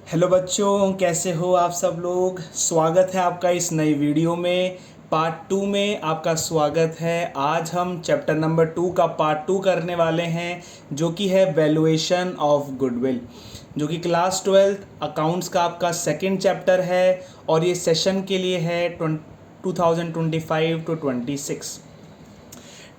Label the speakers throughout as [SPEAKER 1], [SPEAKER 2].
[SPEAKER 1] Hello बच्चों, कैसे हो आप सब लोग। स्वागत है आपका इस नई वीडियो में। पार्ट 2 में आपका स्वागत है। आज हम चैप्टर नंबर 2 का पार्ट 2 करने वाले हैं, जो कि है वैल्यूएशन ऑफ गुडविल, जो कि क्लास 12 अकाउंट्स का आपका सेकंड चैप्टर है और ये सेशन के लिए है 2025 टू 26।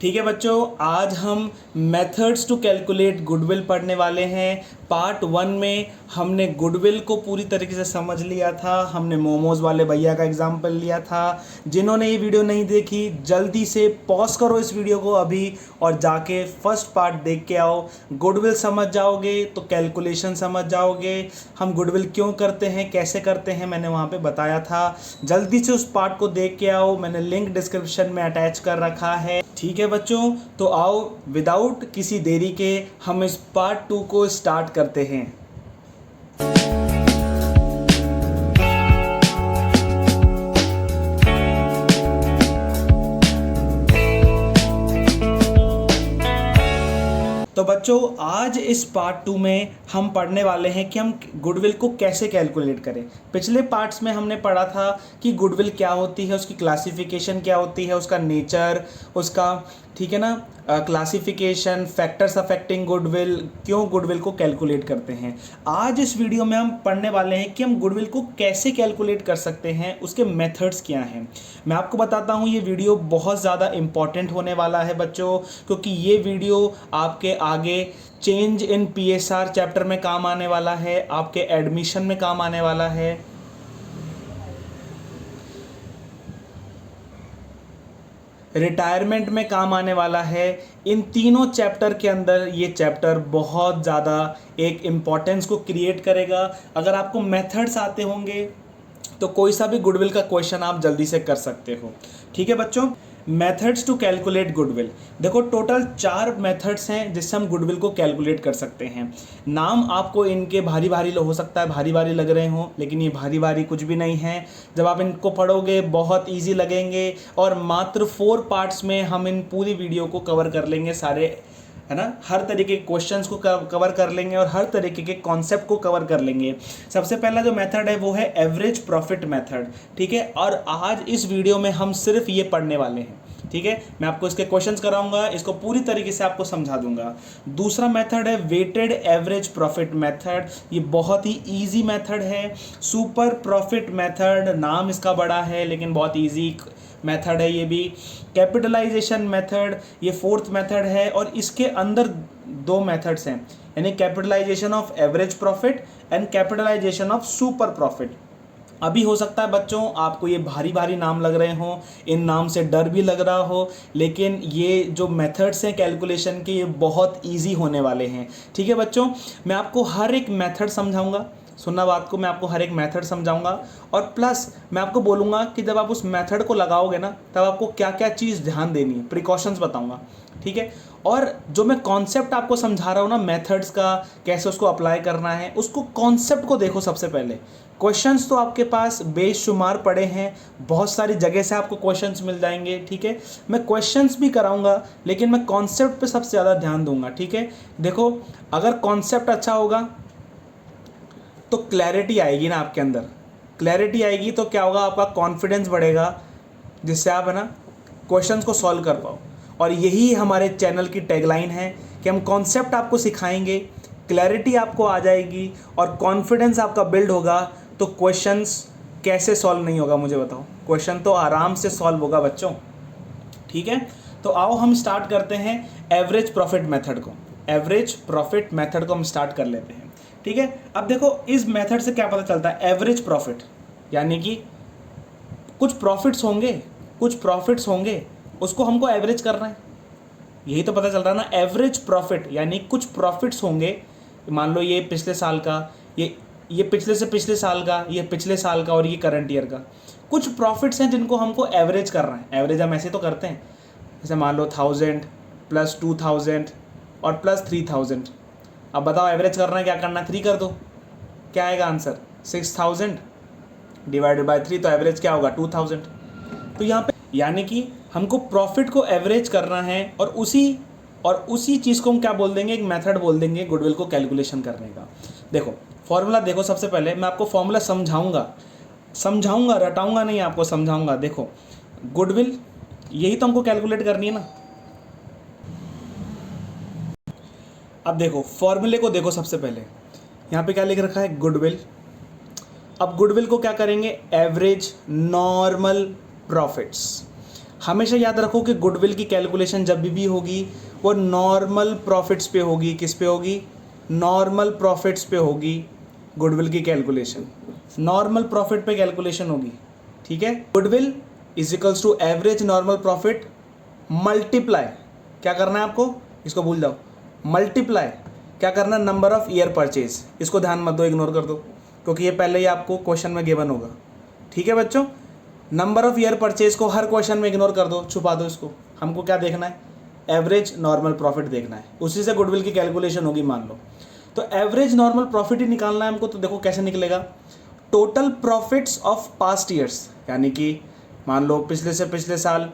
[SPEAKER 1] ठीक है बच्चों, आज हम मेथड्स टू कैलकुलेट गुडविल पढ़ने वाले हैं। पार्ट 1 में हमने गुडविल को पूरी तरीके से समझ लिया था। हमने मोमोज वाले भैया का एग्जाम्पल लिया था। जिन्होंने ये वीडियो नहीं देखी, जल्दी से पॉज करो इस वीडियो को अभी और जाके फर्स्ट पार्ट देख के आओ। गुडविल समझ जाओगे तो कैलकुलेशन समझ जाओगे। हम गुडविल क्यों करते हैं, कैसे करते हैं, मैंने वहाँ पे बताया था। जल्दी से उस पार्ट को देख के आओ, मैंने लिंक डिस्क्रिप्शन में अटैच कर रखा है। ठीक है बच्चों, तो आओ विदाउट किसी देरी के हम इस पार्ट 2 को स्टार्ट करते हैं। तो बच्चों, आज इस पार्ट 2 में हम पढ़ने वाले हैं कि हम गुडविल को कैसे कैलकुलेट करें। पिछले पार्ट्स में हमने पढ़ा था कि गुडविल क्या होती है, उसकी क्लासिफिकेशन क्या होती है, उसका नेचर, उसका, ठीक है ना, क्लासिफिकेशन, फैक्टर्स अफेक्टिंग गुडविल, क्यों गुडविल को कैलकुलेट करते हैं। आज इस वीडियो में हम पढ़ने वाले हैं कि हम गुडविल को कैसे कैलकुलेट कर सकते हैं, उसके मेथड्स क्या हैं। मैं आपको बताता हूँ, ये वीडियो बहुत ज़्यादा इम्पॉर्टेंट होने वाला है बच्चों, क्योंकि ये वीडियो आपके आगे चेंज इन पीएसआर चैप्टर में काम आने वाला है, आपके एडमिशन में काम आने वाला है, रिटायरमेंट में काम आने वाला है। इन तीनों चैप्टर के अंदर ये चैप्टर बहुत ज़्यादा एक इम्पॉर्टेंस को क्रिएट करेगा। अगर आपको मेथड्स आते होंगे तो कोई सा भी गुडविल का क्वेश्चन आप जल्दी से कर सकते हो। ठीक है बच्चों, मेथड्स टू कैलकुलेट गुडविल। देखो, टोटल 4 मेथड्स हैं जिससे हम गुडविल को कैलकुलेट कर सकते हैं। नाम आपको इनके भारी भारी हो सकता है, भारी भारी लग रहे हों, लेकिन ये भारी भारी कुछ भी नहीं है। जब आप इनको पढ़ोगे बहुत ईजी लगेंगे और मात्र 4 पार्ट्स में हम इन पूरी वीडियो को कवर कर लेंगे, सारे, है ना, हर तरीके के क्वेश्चंस को कवर कर लेंगे और हर तरीके के कॉन्सेप्ट को कवर कर लेंगे। सबसे पहला जो मेथड है वो है एवरेज प्रॉफिट मेथड। ठीक है, और आज इस वीडियो में हम सिर्फ ये पढ़ने वाले हैं। ठीक है, मैं आपको इसके क्वेश्चंस कराऊंगा, इसको पूरी तरीके से आपको समझा दूंगा। दूसरा मेथड है वेटेड एवरेज प्रॉफिट मेथड। ये बहुत ही इजी मेथड है। सुपर प्रॉफिट मेथड, नाम इसका बड़ा है लेकिन बहुत इजी मेथड है ये भी। कैपिटलाइजेशन मेथड, ये 4th मेथड है और इसके अंदर 2 मेथड्स हैं, यानी capitalization of average profit and capitalization of super profit. अभी हो सकता है बच्चों आपको ये भारी भारी नाम लग रहे हों, इन नाम से डर भी लग रहा हो, लेकिन ये जो मेथड्स हैं कैलकुलेशन के, ये बहुत इजी होने वाले हैं। ठीक है बच्चों, मैं आपको हर एक मेथड समझाऊंगा। सुनना बात को, मैं आपको हर एक मेथड समझाऊंगा और प्लस मैं आपको बोलूँगा कि जब आप उस मेथड को लगाओगे ना, तब आपको क्या क्या चीज़ ध्यान देनी है, प्रिकॉशंस बताऊंगा। ठीक है, और जो मैं कॉन्सेप्ट आपको समझा रहा हूँ ना मेथड्स का, कैसे उसको अप्लाई करना है, उसको कॉन्सेप्ट को देखो सबसे पहले। क्वेश्चंस तो आपके पास बेशुमार पड़े हैं, बहुत सारी जगह से आपको क्वेश्चंस मिल जाएंगे। ठीक है, मैं क्वेश्चंस भी कराऊंगा लेकिन मैं कॉन्सेप्ट पे सबसे ज़्यादा ध्यान दूंगा। ठीक है, देखो, अगर कॉन्सेप्ट अच्छा होगा तो क्लैरिटी आएगी ना आपके अंदर। क्लैरिटी आएगी तो क्या होगा, आपका कॉन्फिडेंस बढ़ेगा, जिससे आप, है ना, क्वेश्चंस को सॉल्व कर पाओ। और यही हमारे चैनल की टैगलाइन है कि हम कॉन्सेप्ट आपको सिखाएंगे, क्लैरिटी आपको आ जाएगी और कॉन्फिडेंस आपका बिल्ड होगा, तो क्वेश्चंस कैसे सॉल्व नहीं होगा मुझे बताओ, क्वेश्चन तो आराम से सॉल्व होगा बच्चों। ठीक है, तो आओ हम स्टार्ट करते हैं एवरेज प्रॉफिट मेथड को। एवरेज प्रॉफिट मेथड को हम स्टार्ट कर लेते हैं। ठीक है, अब देखो इस मेथड से क्या पता चलता है, एवरेज प्रॉफिट यानी कि कुछ प्रॉफिट्स होंगे, उसको हमको एवरेज करना है, यही तो पता चल रहा है ना। एवरेज प्रॉफिट यानी कुछ प्रॉफिट्स होंगे, मान लो ये पिछले साल का, ये पिछले से पिछले साल का, ये पिछले साल का और ये करंट ईयर का, कुछ प्रॉफिट्स हैं जिनको हमको एवरेज करना है। एवरेज हम ऐसे तो करते हैं, जैसे मान लो 1000 प्लस 2000 और प्लस 3000। अब बताओ एवरेज करना है, क्या करना है, 3 कर दो, क्या आएगा आंसर, 6000 डिवाइडेड बाय 3, तो एवरेज क्या होगा, 2000। तो यहाँ पे यानी कि हमको प्रॉफिट को एवरेज करना है और उसी चीज़ को हम क्या बोल देंगे, एक मेथड बोल देंगे गुडविल को कैलकुलेशन करने का। देखो फॉर्मूला देखो, सबसे पहले मैं आपको फॉर्मूला समझाऊंगा, रटाऊंगा नहीं, आपको समझाऊंगा। देखो गुडविल, यही तो हमको कैलकुलेट करनी है ना। अब देखो फॉर्मूले को देखो, सबसे पहले यहाँ पे क्या लिख रखा है, गुडविल। अब गुडविल को क्या करेंगे, एवरेज नॉर्मल प्रॉफिट्स। हमेशा याद रखो कि गुडविल की कैलकुलेशन जब भी होगी वो नॉर्मल प्रॉफिट्स पे होगी। किस पे होगी, नॉर्मल प्रॉफिट्स पे होगी। गुडविल की कैलकुलेशन नॉर्मल प्रॉफिट पे कैलकुलेशन होगी, ठीक है। Goodwill is equals to average normal profit multiply, क्या करना है आपको, इसको भूल जाओ, मल्टीप्लाई क्या करना, नंबर ऑफ ईयर परचेज। इसको ध्यान मत दो, इग्नोर कर दो, क्योंकि ये पहले ही आपको क्वेश्चन में गिवन होगा, ठीक है बच्चों। नंबर ऑफ ईयर परचेज को हर क्वेश्चन में इग्नोर कर दो, छुपा दो इसको। हमको क्या देखना है, एवरेज नॉर्मल प्रॉफिट देखना है, उसी से गुडविल की कैलकुलेशन होगी मान लो। तो एवरेज नॉर्मल प्रॉफिट ही निकालना है हमको। तो देखो कैसे निकलेगा, total profits of past years, यानी कि मान लो पिछले से पिछले साल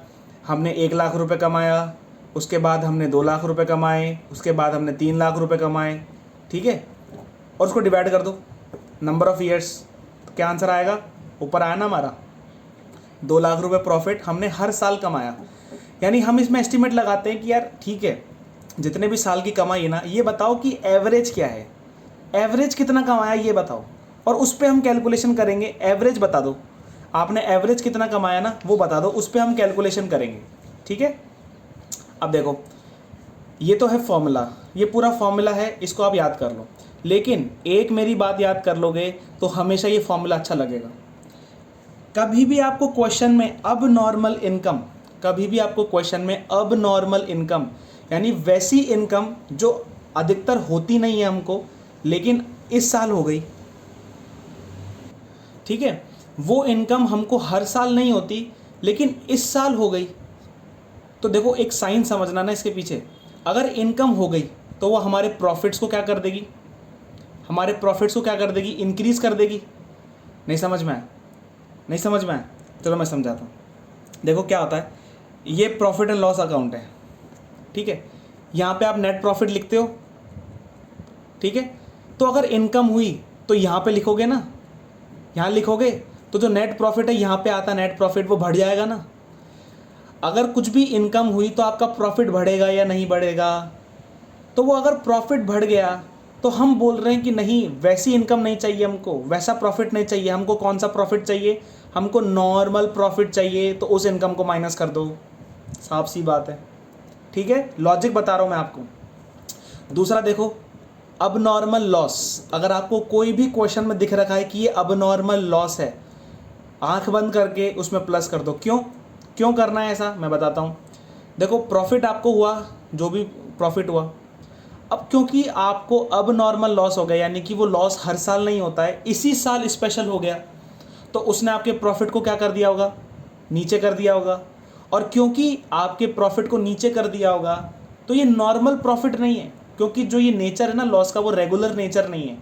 [SPEAKER 1] हमने 1 लाख रुपए कमाया, उसके बाद हमने 2 लाख रुपए कमाए, उसके बाद हमने 3 लाख रुपए कमाए, ठीक है। और उसको डिवाइड कर दो नंबर ऑफ ईयर्स, तो क्या आंसर आएगा, ऊपर आया ना हमारा 2 लाख रुपए प्रॉफिट हमने हर साल कमाया। यानी हम इसमें एस्टिमेट लगाते हैं कि यार ठीक है, जितने भी साल की कमाई है ना, ये बताओ कि एवरेज क्या है, एवरेज कितना कमाया ये बताओ, और उस पर हम कैलकुलेशन करेंगे। एवरेज बता दो, आपने एवरेज कितना कमाया ना वो बता दो, उस पर हम कैलकुलेशन करेंगे, ठीक है। अब देखो ये तो है फॉर्मूला, ये पूरा फॉर्मूला है, इसको आप याद कर लो। लेकिन एक मेरी बात याद कर लोगे तो हमेशा ये फॉर्मूला अच्छा लगेगा। कभी भी आपको क्वेश्चन में अब नॉर्मल इनकम, कभी भी आपको क्वेश्चन में अब नॉर्मल इनकम, यानी वैसी इनकम जो अधिकतर होती नहीं है हमको, लेकिन इस साल हो गई, ठीक है, वो इनकम हमको हर साल नहीं होती लेकिन इस साल हो गई। तो देखो एक साइन समझना ना इसके पीछे, अगर इनकम हो गई तो वो हमारे प्रॉफिट्स को क्या कर देगी, हमारे प्रॉफिट्स को क्या कर देगी, इंक्रीज कर देगी। नहीं समझ में आया, नहीं समझ में आया, चलो मैं समझाता हूँ। देखो क्या होता है, ये प्रॉफिट एंड लॉस अकाउंट है, ठीक है। यहाँ पे आप नेट प्रॉफिट लिखते हो, ठीक है। तो अगर इनकम हुई तो यहाँ पे लिखोगे ना, यहाँ लिखोगे तो जो नेट प्रॉफिट है यहाँ पे आता नेट प्रॉफिट, वो बढ़ जाएगा ना। अगर कुछ भी इनकम हुई तो आपका प्रॉफिट बढ़ेगा या नहीं बढ़ेगा, तो वो अगर प्रॉफिट बढ़ गया तो हम बोल रहे हैं कि नहीं, वैसी इनकम नहीं चाहिए हमको, वैसा प्रॉफिट नहीं चाहिए हमको। कौन सा प्रॉफिट चाहिए हमको, नॉर्मल प्रॉफिट चाहिए, तो उस इनकम को माइनस कर दो, साफ सी बात है, ठीक है। लॉजिक बता रहा हूँ मैं आपको। दूसरा देखो, अब नॉर्मल लॉस, अगर आपको कोई भी क्वेश्चन में दिख रखा है कि ये अब नॉर्मल लॉस है, आंख बंद करके उसमें प्लस कर दो। क्यों करना है ऐसा, मैं बताता हूँ। देखो प्रॉफिट आपको हुआ, जो भी प्रॉफिट हुआ, अब क्योंकि आपको अब नॉर्मल लॉस हो गया, यानी कि वो लॉस हर साल नहीं होता है, इसी साल स्पेशल हो गया, तो उसने आपके प्रॉफिट को क्या कर दिया होगा, नीचे कर दिया होगा। और क्योंकि आपके प्रॉफिट को नीचे कर दिया होगा तो ये नॉर्मल प्रॉफिट नहीं है, क्योंकि जो ये नेचर है ना लॉस का, वो रेगुलर नेचर नहीं है।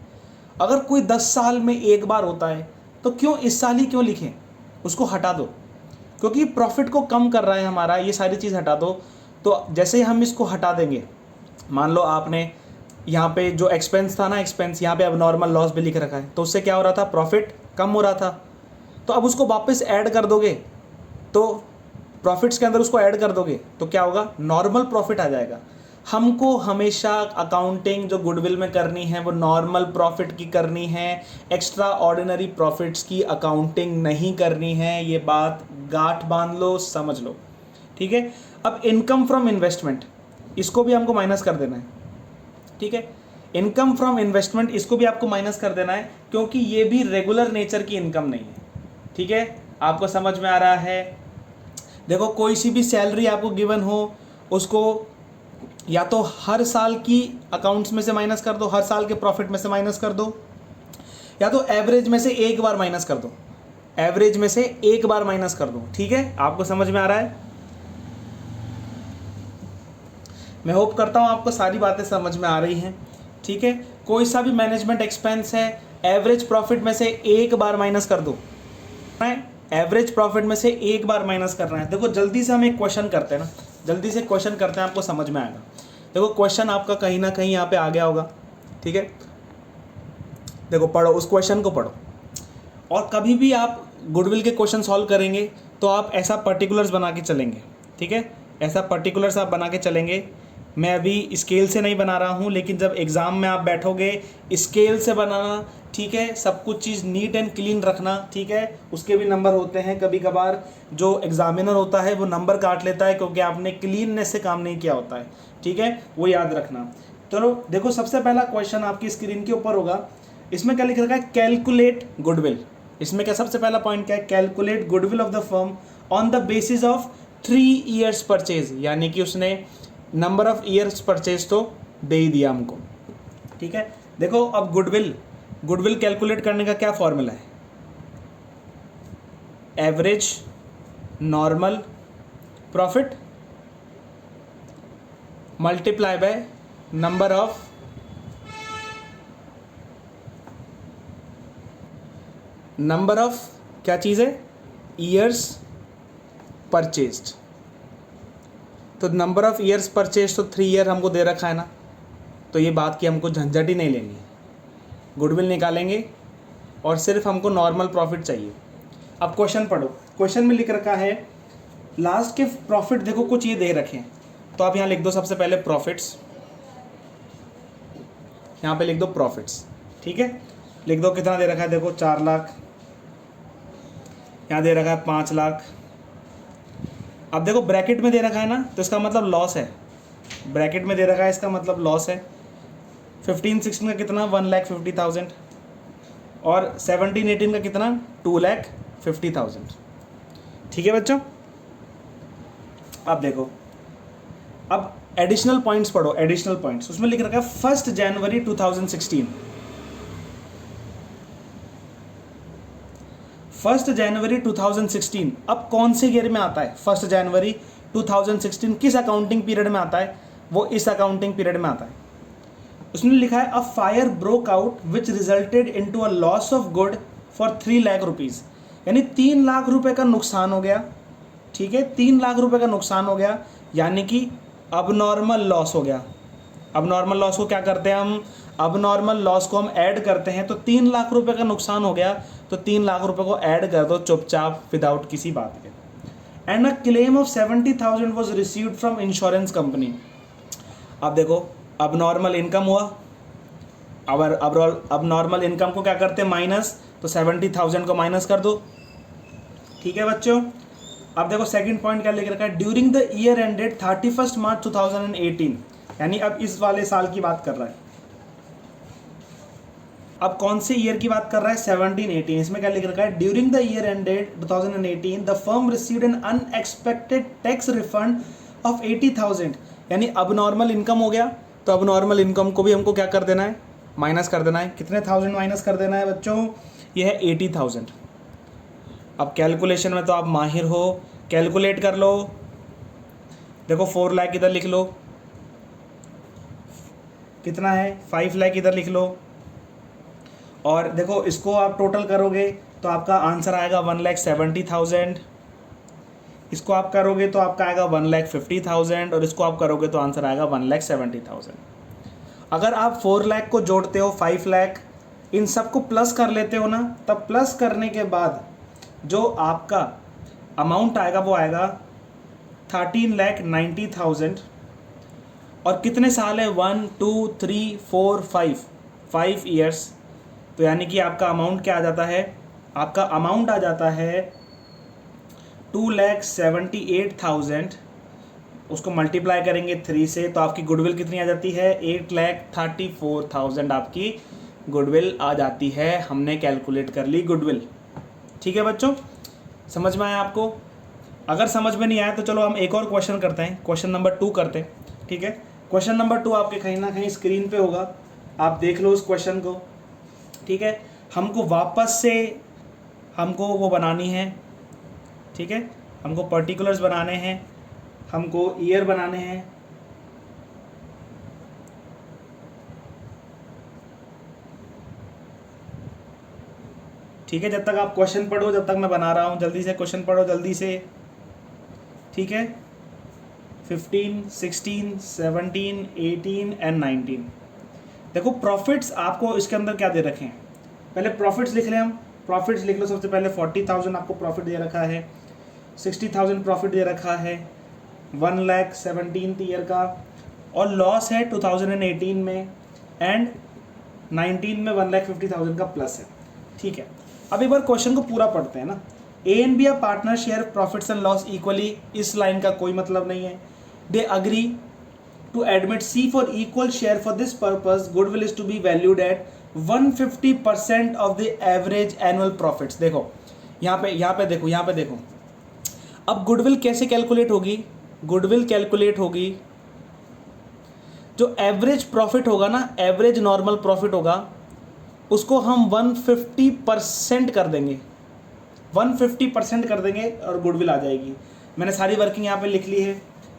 [SPEAKER 1] अगर कोई 10 साल में एक बार होता है तो क्यों इस साल ही क्यों लिखें, उसको हटा दो, क्योंकि प्रॉफिट को कम कर रहा है हमारा, ये सारी चीज़ हटा दो। तो जैसे ही हम इसको हटा देंगे, मान लो आपने यहाँ पे जो एक्सपेंस था ना, एक्सपेंस यहाँ पे अब नॉर्मल लॉस भी लिख रखा है, तो उससे क्या हो रहा था, प्रॉफिट कम हो रहा था। तो अब उसको वापस ऐड कर दोगे, तो प्रॉफिट्स के अंदर उसको ऐड कर दोगे तो क्या होगा, नॉर्मल प्रॉफिट आ जाएगा। हमको हमेशा अकाउंटिंग जो गुडविल में करनी है वो नॉर्मल प्रॉफिट की करनी है, एक्स्ट्रा ऑर्डिनरी प्रॉफिट्स की अकाउंटिंग नहीं करनी है। ये बात गांठ बांध लो, समझ लो, ठीक है। अब इनकम फ्रॉम इन्वेस्टमेंट, इसको भी हमको माइनस कर देना है, ठीक है। इनकम फ्रॉम इन्वेस्टमेंट, इसको भी आपको माइनस कर देना है, क्योंकि ये भी रेगुलर नेचर की इनकम नहीं है, ठीक है। आपको समझ में आ रहा है। देखो कोई सी भी सैलरी आपको गिवन हो, उसको या तो हर साल की अकाउंट्स में से माइनस कर दो, हर साल के प्रॉफिट में से माइनस कर दो, या तो एवरेज में से एक बार माइनस कर दो, एवरेज में से एक बार माइनस कर दो, ठीक है। आपको समझ में आ रहा है, मैं होप करता हूं आपको सारी बातें समझ में आ रही हैं, ठीक है। कोई सा भी मैनेजमेंट एक्सपेंस है, एवरेज प्रॉफिट में से एक बार माइनस कर दो, एवरेज प्रॉफिट में से एक बार माइनस करना है। देखो जल्दी से हम एक क्वेश्चन करते हैं ना, जल्दी से क्वेश्चन करते हैं, आपको समझ में आएगा। देखो क्वेश्चन आपका कहीं ना कहीं यहाँ पे आ गया होगा, ठीक है। देखो पढ़ो, उस क्वेश्चन को पढ़ो। और कभी भी आप गुडविल के क्वेश्चन सॉल्व करेंगे तो आप ऐसा पर्टिकुलर्स बना के चलेंगे, ठीक है, ऐसा पर्टिकुलर्स आप बना के चलेंगे। मैं अभी स्केल से नहीं बना रहा हूँ, लेकिन जब एग्ज़ाम में आप बैठोगे स्केल से बनाना, ठीक है, सब कुछ चीज़ नीट एंड क्लीन रखना, ठीक है। उसके भी नंबर होते हैं, कभी कभार जो एग्जामिनर होता है वो नंबर काट लेता है क्योंकि आपने क्लीननेस से काम नहीं किया होता है, ठीक है, वो याद रखना। चलो देखो, सबसे पहला क्वेश्चन आपकी स्क्रीन के ऊपर होगा। इसमें क्या लिख रखा है, कैलकुलेट गुडविल। इसमें क्या सबसे पहला पॉइंट क्या है, calculate goodwill of the firm on the basis of 3 years purchase, यानी कि उसने नंबर ऑफ ईयर्स परचेज तो दे ही दिया हमको, ठीक है। देखो अब गुडविल कैलकुलेट करने का क्या फॉर्मूला है, average normal profit multiply by number of क्या चीज़ है, ईयर्स परचेज्ड। तो नंबर ऑफ ईयर्स परचेज तो 3 ईयर हमको दे रखा है ना, तो ये बात की हमको झंझट ही नहीं लेनी है। गुडविल निकालेंगे और सिर्फ हमको नॉर्मल प्रॉफिट चाहिए। अब क्वेश्चन पढ़ो, क्वेश्चन में लिख रखा है लास्ट के प्रॉफिट, देखो कुछ ये दे रखे हैं, तो आप यहाँ लिख दो सबसे पहले प्रॉफिट्स, यहाँ पे लिख दो प्रॉफिट्स, ठीक है। लिख दो कितना दे रखा है, देखो 4 लाख, यहाँ दे रखा है 5 लाख। अब देखो ब्रैकेट में दे रखा है ना, तो इसका मतलब लॉस है, ब्रैकेट में दे रखा है इसका मतलब लॉस है। 15-16 का कितना, 1,50,000, और 17-18 का कितना, 2,50,000, ठीक है बच्चों। अब देखो, अब एडिशनल पॉइंट्स पढ़ो, एडिशनल पॉइंट्स। उसमें लिख रखा है 1 जनवरी 2016, 1 जनवरी 2016। अब कौन से ईयर में आता है 1 जनवरी 2016, किस अकाउंटिंग पीरियड में आता है, वो इस अकाउंटिंग पीरियड में आता है। उसने लिखा है a fire broke out which resulted into a loss of good for 3 lakh rupees, यानी 3 लाख रुपए का नुकसान हो गया, ठीक है, 3 लाख रुपए का नुकसान हो गया, यानी कि अबनॉर्मल लॉस हो गया। अबनॉर्मल लॉस को क्या करते हैं हम, अबनॉर्मल लॉस को हम ऐड करते हैं। तो 3 लाख रुपए का नुकसान हो गया, तो 3 लाख रुपए को ऐड कर दो चुपचाप, विदाउट किसी बात के। And a claim of 70,000 was received from insurance company. अब देखो अबनॉर्मल इनकम हुआ, अब नॉर्मल इनकम को क्या करते हैं, माइनस, तो 70,000 को माइनस कर दो, ठीक है बच्चों। अब देखो सेकंड पॉइंट क्या लिख रखा है, ड्यूरिंग द ईयर एंडेड 31 मार्च 2018, यानी अब इस वाले साल की बात कर रहा है। अब कौन से ईयर की बात कर रहा है, 17-18। इसमें क्या लिख रखा है, during the year ended 2018 the firm received an unexpected tax refund of 80,000, यानी अब नॉर्मल इनकम हो गया, तो अब नॉर्मल इनकम को भी हमको क्या कर देना है, माइनस कर देना है। कितने थाउजेंड माइनस कर देना है बच्चों, ये है 80,000। अब कैलकुलेशन में तो आप माहिर हो, कैलकुलेट कर लो। देखो 4 लाख इधर लिख लो, कितना है 5 लाख इधर लिख लो, और देखो इसको आप टोटल करोगे तो आपका आंसर आएगा 1,70,000। इसको आप करोगे तो आपका आएगा 1,50,000, और इसको आप करोगे तो आंसर आएगा 1,70,000। अगर आप 4 लाख को जोड़ते हो, 5 लाख, इन सबको प्लस कर लेते हो ना, तब प्लस करने के बाद जो आपका अमाउंट आएगा वो आएगा 13,90,000। और कितने साल है, 1 2 3 4 5 ईयर्स। तो यानी कि आपका अमाउंट क्या आ जाता है, आपका अमाउंट आ जाता है 2,78,000। उसको मल्टीप्लाई करेंगे 3 से, तो आपकी गुडविल कितनी आ जाती है, 8,34,000 आपकी गुडविल आ जाती है। हमने कैलकुलेट कर ली गुडविल, ठीक है बच्चों, समझ में आया आपको। अगर समझ में नहीं आया तो चलो हम एक और क्वेश्चन करते हैं, क्वेश्चन नंबर 2 करते हैं, ठीक है। क्वेश्चन नंबर 2 आपके कहीं ना कहीं स्क्रीन पे होगा, आप देख लो उस क्वेश्चन को, ठीक है। हमको वापस से हमको वो बनानी है, ठीक है, हमको पर्टिकुलर्स बनाने हैं, हमको ईयर बनाने हैं, ठीक है। जब तक आप क्वेश्चन पढ़ो, जब तक मैं बना रहा हूँ, जल्दी से क्वेश्चन पढ़ो, जल्दी से, ठीक है। 15, 16, 17, 18 एंड 19। देखो प्रॉफिट्स आपको इसके अंदर क्या दे रखे हैं, पहले प्रॉफिट्स लिख लें हम, प्रॉफिट्स लिख लो। सबसे पहले 40,000 आपको प्रॉफिट दे रखा है, 60,000 प्रॉफिट दे रखा है 1,17th ईयर का, और लॉस है 2018 में एंड 19 में 1,50,000 का प्लस है। ठीक है, अब एक बार क्वेश्चन को पूरा पढ़ते हैं ना। A and B are partner share profits and loss equally, इस लाइन का कोई मतलब नहीं है। They agree to admit C for equal share, for this purpose goodwill is to be valued at 150% of the average annual profits. देखो यहाँ पे देखो, अब गुडविल कैसे कैलकुलेट होगी? गुडविल कैलकुलेट होगी, जो एवरेज प्रॉफिट होगा ना, एवरेज नॉर्मल प्रॉफिट होगा, उसको हम 150% कर देंगे, 150% कर देंगे और गुडविल आ जाएगी। मैंने सारी वर्किंग यहाँ पे लिख ली है।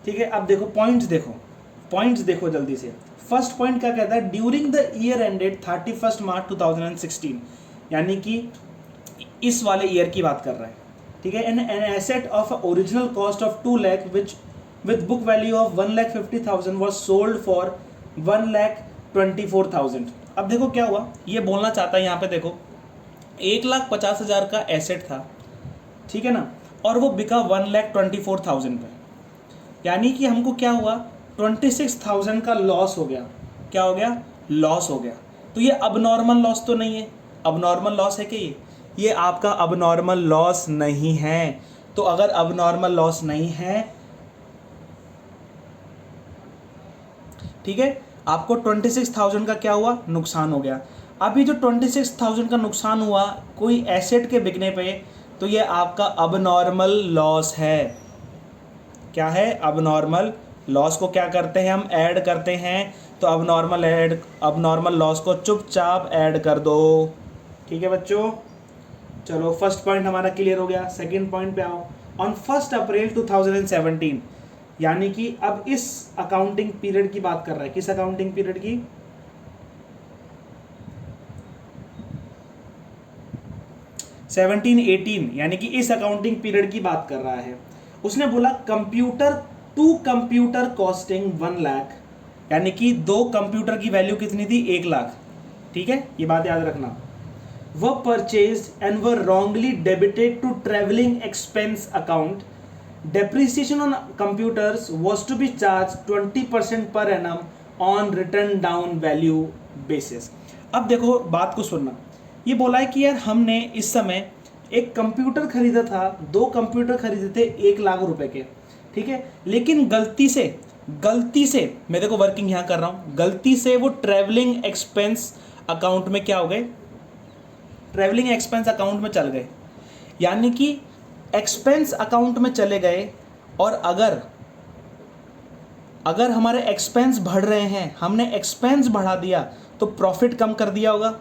[SPEAKER 1] ठीक है, अब देखो पॉइंट्स देखो जल्दी से। फर्स्ट पॉइंट क्या कहता है? ड्यूरिंग द ईयर एंडेड 31 मार्च 2016, यानी कि इस वाले ईयर की बात कर रहा है। ठीक है, an asset of original cost of 2 lakh which with book value of 1,50,000 was sold for 1,24,000। अब देखो क्या हुआ, ये बोलना चाहता है यहाँ पे, देखो 1,50,000 का एसेट था, ठीक है ना, और वो बिका 1,24,000 पे, यानी कि हमको क्या हुआ, 26,000 का लॉस हो गया। क्या हो गया? लॉस हो गया। तो ये अबनॉर्मल लॉस तो नहीं है? अबनॉर्मल लॉस है कि ये आपका अबनॉर्मल लॉस नहीं है। तो अगर अबनॉर्मल लॉस नहीं है, ठीक है, आपको 26,000 का क्या हुआ? नुकसान हो गया। अभी जो 26,000 का नुकसान हुआ कोई एसेट के बिकने पे, तो ये आपका अबनॉर्मल लॉस है। क्या है? अबनॉर्मल लॉस को क्या करते हैं हम? ऐड करते हैं। तो अबनॉर्मल लॉस को चुपचाप ऐड कर दो। ठीक है बच्चों, चलो फर्स्ट पॉइंट हमारा क्लियर हो गया। सेकंड पॉइंट पे आओ। ऑन 1 अप्रैल 2017, यानी कि अब इस अकाउंटिंग पीरियड की बात कर रहा है। किस अकाउंटिंग पीरियड की? 17-18, यानी कि इस अकाउंटिंग पीरियड की बात कर रहा है। उसने बोला कंप्यूटर कॉस्टिंग 1 लाख, यानी कि 2 कंप्यूटर की वैल्यू कितनी थी? 1 लाख। ठीक है, ये बात याद रखना। वह purchased and were wrongly debited to travelling expense account. Depreciation on computers was to be charged 20% per annum on written down value basis। अब देखो बात को सुनना, ये बोला है कि यार हमने इस समय एक कंप्यूटर खरीदा था, 2 कंप्यूटर खरीदे थे 1 लाख रुपए के, ठीक है, लेकिन गलती से मैं देखो वर्किंग यहाँ कर रहा हूँ, गलती से वो ट्रैवलिंग एक्सपेंस अकाउंट में क्या हो गए? ट्रैवलिंग एक्सपेंस अकाउंट में चल गए, यानी कि एक्सपेंस अकाउंट में चले गए। और अगर हमारे एक्सपेंस बढ़ रहे हैं, हमने एक्सपेंस बढ़ा दिया तो प्रॉफिट कम कर दिया होगा।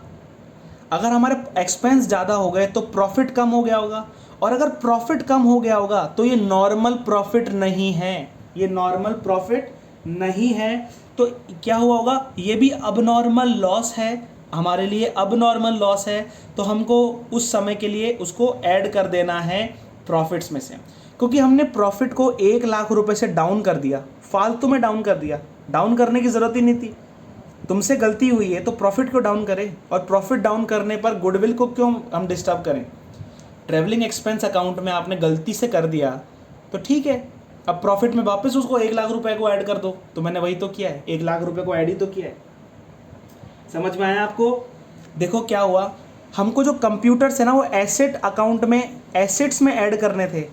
[SPEAKER 1] अगर हमारे एक्सपेंस ज़्यादा हो गए तो प्रॉफिट कम हो गया होगा। और अगर प्रॉफिट कम हो गया होगा तो ये नॉर्मल प्रॉफिट नहीं है, ये नॉर्मल प्रॉफिट नहीं है। तो क्या हुआ होगा? ये भी अबनॉर्मल लॉस है, हमारे लिए अबनॉर्मल लॉस है। तो हमको उस समय के लिए उसको ऐड कर देना है प्रॉफिट्स में से, क्योंकि हमने प्रॉफिट को 1 लाख रुपए से डाउन कर दिया, फालतू में डाउन कर दिया। डाउन करने की ज़रूरत ही नहीं थी, तुमसे गलती हुई है तो प्रॉफिट क्यों डाउन करें? और प्रॉफिट डाउन करने पर गुडविल को क्यों हम डिस्टर्ब करें? ट्रैवलिंग एक्सपेंस अकाउंट में आपने गलती से कर दिया तो ठीक है, अब प्रॉफिट में वापस उसको 1 लाख रुपए को ऐड कर दो। तो मैंने वही तो किया है, 1 लाख रुपए को ऐड ही तो किया है। समझ में आया आपको? देखो क्या हुआ, हमको जो कंप्यूटर्स है ना वो एसेट अकाउंट में, एसेट्स में ऐड करने थे,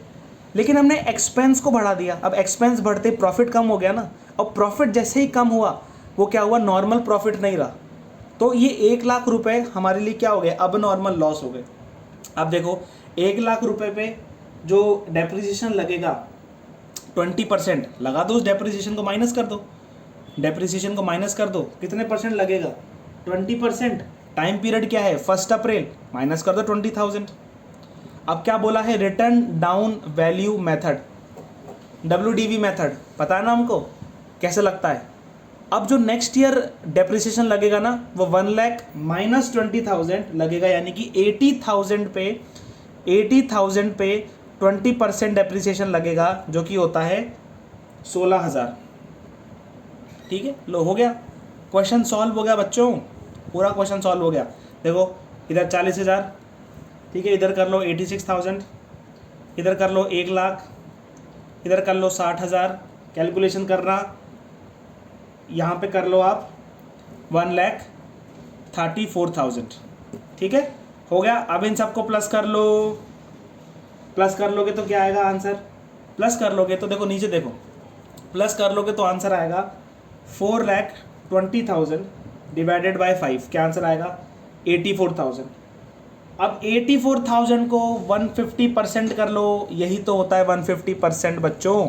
[SPEAKER 1] लेकिन हमने एक्सपेंस को बढ़ा दिया। अब एक्सपेंस बढ़ते प्रॉफिट कम हो गया ना, और प्रॉफिट जैसे ही कम हुआ वो क्या हुआ? नॉर्मल प्रॉफिट नहीं रहा। तो ये 1 लाख रुपए हमारे लिए क्या हो गए? अब नॉर्मल लॉस हो गए। अब देखो 1 लाख रुपए पे जो डेप्रिसिएशन लगेगा 20% लगा दो, उस डेप्रिसिएशन को माइनस कर दो, डेप्रिसिएशन को माइनस कर दो, कितने परसेंट लगेगा? 20%। टाइम पीरियड क्या है? 1 अप्रैल, माइनस कर दो 20,000। अब क्या बोला है? Return down value method, WDV method, पता है ना हमको कैसे लगता है। अब जो नेक्स्ट ईयर डेप्रिसिएशन लगेगा ना वो 1 लाख माइनस 20,000 लगेगा, यानी कि 80,000 पे 20% डेप्रिसिएशन लगेगा, जो कि होता है 16,000। ठीक है, लो हो गया, क्वेश्चन सॉल्व हो गया बच्चों, पूरा क्वेश्चन सॉल्व हो गया। देखो इधर 40,000, ठीक है, इधर कर लो 86,000, इधर कर लो 1,00,000, इधर कर लो 60,000, कैलकुलेशन करना, यहाँ पे कर लो आप 1,34,000, ठीक है, हो गया। अब इन सबको प्लस कर लो, प्लस कर लोगे तो क्या आएगा आंसर, प्लस कर लोगे तो देखो नीचे देखो, प्लस कर लोगे तो आंसर आएगा 4,20,000 डिवाइडेड बाय 5, क्या आंसर आएगा 84,000। अब 84,000 को 150% कर लो, यही तो होता है 150% बच्चों,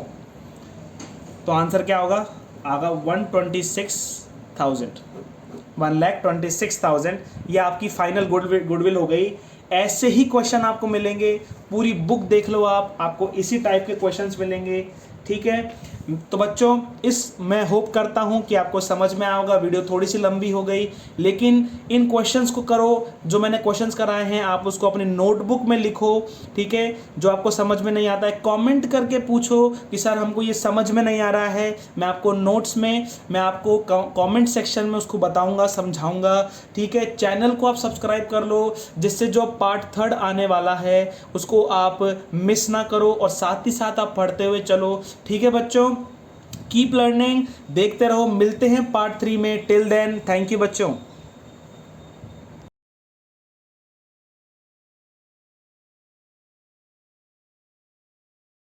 [SPEAKER 1] तो आंसर क्या होगा, आगा 126,000, 1,26,000। ये आपकी फाइनल गुडविल हो गई। ऐसे ही क्वेश्चन आपको मिलेंगे, पूरी बुक देख लो आप, आपको इसी टाइप के क्वेश्चंस मिलेंगे, ठीक है। तो बच्चों मैं होप करता हूँ कि आपको समझ में आएगा। वीडियो थोड़ी सी लंबी हो गई, लेकिन इन क्वेश्चंस को करो, जो मैंने क्वेश्चंस कराए हैं आप उसको अपनी नोटबुक में लिखो, ठीक है। जो आपको समझ में नहीं आता है कमेंट करके पूछो कि सर हमको ये समझ में नहीं आ रहा है, मैं आपको नोट्स में, मैं आपको कमेंट सेक्शन में उसको बताऊँगा, समझाऊँगा, ठीक है। चैनल को आप सब्सक्राइब कर लो, जिससे जो पार्ट 3 आने वाला है उसको आप मिस ना करो, और साथ ही साथ आप पढ़ते हुए चलो, ठीक है बच्चों। कीप लर्निंग, देखते रहो, मिलते हैं पार्ट 3 में। टिल देन थैंक यू बच्चों।